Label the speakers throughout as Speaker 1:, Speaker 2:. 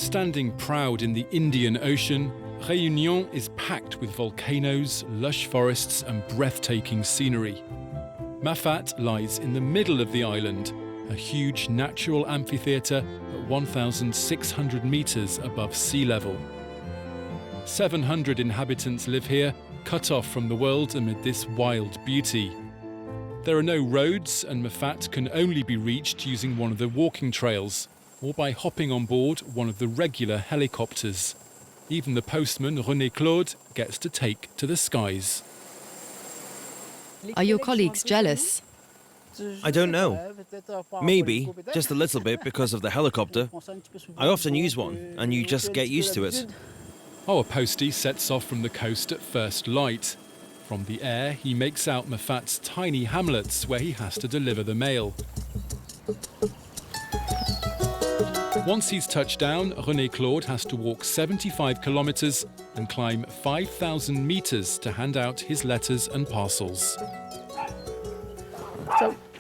Speaker 1: Standing proud in the Indian Ocean, Réunion is packed with volcanoes, lush forests and breathtaking scenery. Mafate lies in the middle of the island, a huge natural amphitheatre at 1,600 metres above sea level. 700 inhabitants live here, cut off from the world amid this wild beauty. There are no roads, and Mafate can only be reached using one of the walking trails or by hopping on board one of the regular helicopters. Even the postman, René Claude, gets to take to the skies.
Speaker 2: Are your colleagues jealous?
Speaker 3: I don't know. Maybe, just a little bit because of the helicopter. I often use one, and you just get used to it.
Speaker 1: Our postie sets off from the coast at first light. From the air, he makes out Mafate's tiny hamlets where he has to deliver the mail. Once he's touched down, René Claude has to walk 75 kilometres and climb 5,000 metres to hand out his letters and parcels.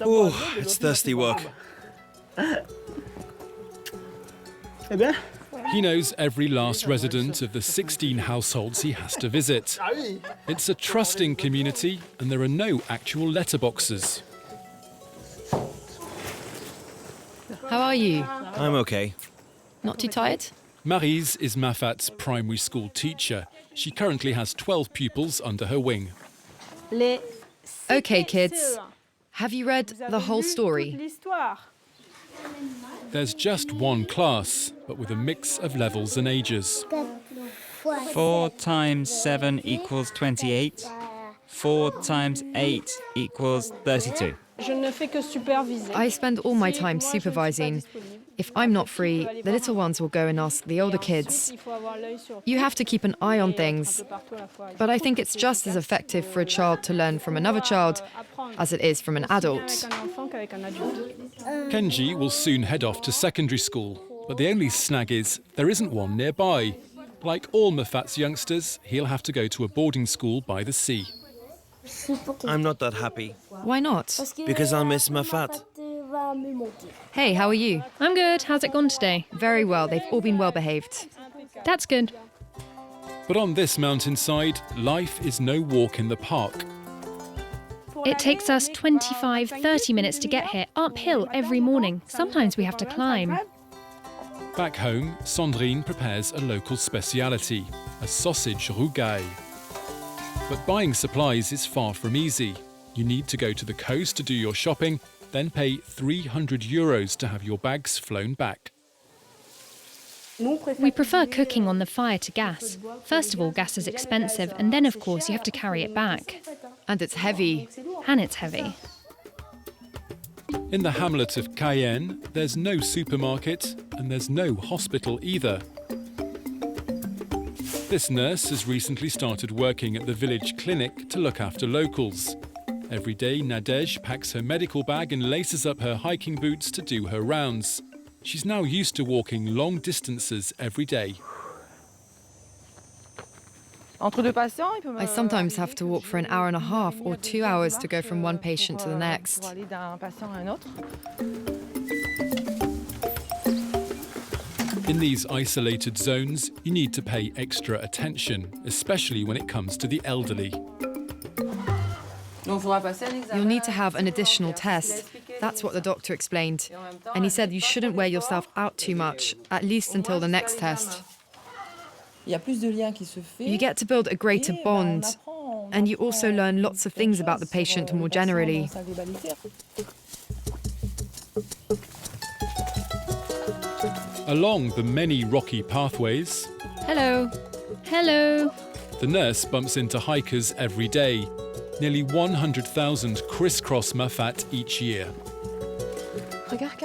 Speaker 3: Oh, it's thirsty work.
Speaker 1: He knows every last resident of the 16 households he has to visit. It's a trusting community and there are no actual letterboxes.
Speaker 2: How are you?
Speaker 3: I'm okay.
Speaker 2: Not too tired?
Speaker 1: Maryse is Mafate's primary school teacher. She currently has 12 pupils under her wing.
Speaker 2: Okay, kids. Have you read the whole story?
Speaker 1: There's just one class, but with a mix of levels and ages.
Speaker 4: 4 times 7 equals 28. 4 times 8 equals 32.
Speaker 2: I spend all my time supervising. If I'm not free, the little ones will go and ask the older kids. You have to keep an eye on things. But I think it's just as effective for a child to learn from another child as it is from an adult.
Speaker 1: Kenji will soon head off to secondary school, but the only snag is there isn't one nearby. Like all Mafate's youngsters, he'll have to go to a boarding school by the sea.
Speaker 3: I'm not that happy.
Speaker 2: Why not?
Speaker 3: Because I'll miss Mafate.
Speaker 2: Hey, how are you?
Speaker 5: I'm good. How's it gone today?
Speaker 2: Very well. They've all been well behaved.
Speaker 5: That's good.
Speaker 1: But on this mountainside, life is no walk in the park.
Speaker 5: It takes us 25-30 minutes to get here, uphill every morning. Sometimes we have to climb.
Speaker 1: Back home, Sandrine prepares a local speciality, a sausage rougail. But buying supplies is far from easy. You need to go to the coast to do your shopping, then pay €300 to have your bags flown back.
Speaker 5: We prefer cooking on the fire to gas. First of all, gas is expensive, and then, of course, you have to carry it back.
Speaker 2: And it's heavy.
Speaker 5: And it's heavy.
Speaker 1: In the hamlet of Cayenne, there's no supermarket and there's no hospital either. This nurse has recently started working at the village clinic to look after locals. Every day, Nadège packs her medical bag and laces up her hiking boots to do her rounds. She's now used to walking long distances every day.
Speaker 2: I sometimes have to walk for an hour and a half or 2 hours to go from one patient to the next.
Speaker 1: In these isolated zones, you need to pay extra attention, especially when it comes to the elderly.
Speaker 2: You'll need to have an additional test. That's what the doctor explained. And he said you shouldn't wear yourself out too much, at least until the next test. You get to build a greater bond, and you also learn lots of things about the patient more generally.
Speaker 1: Along the many rocky pathways,
Speaker 5: Hello. Hello.
Speaker 1: the nurse bumps into hikers every day. Nearly 100,000 crisscross Mafate each year.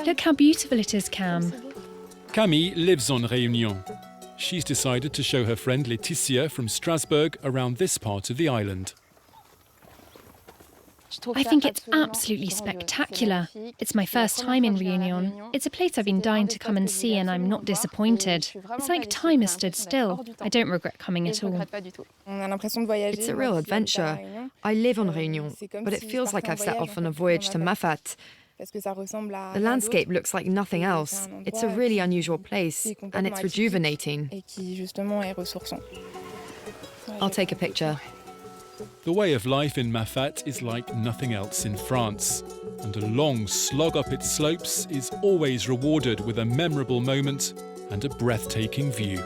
Speaker 5: Look how beautiful it is, Cam.
Speaker 1: Camille lives on Réunion. She's decided to show her friend Laetitia from Strasbourg around this part of the island.
Speaker 5: I think it's absolutely spectacular. It's my first time in Réunion. It's a place I've been dying to come and see, and I'm not disappointed. It's like time has stood still. I don't regret coming at all.
Speaker 2: It's a real adventure. I live on Réunion, but it feels like I've set off on a voyage to Mafate. The landscape looks like nothing else. It's a really unusual place, and it's rejuvenating. I'll take a picture.
Speaker 1: The way of life in Mafate is like nothing else in France, and a long slog up its slopes is always rewarded with a memorable moment and a breathtaking view.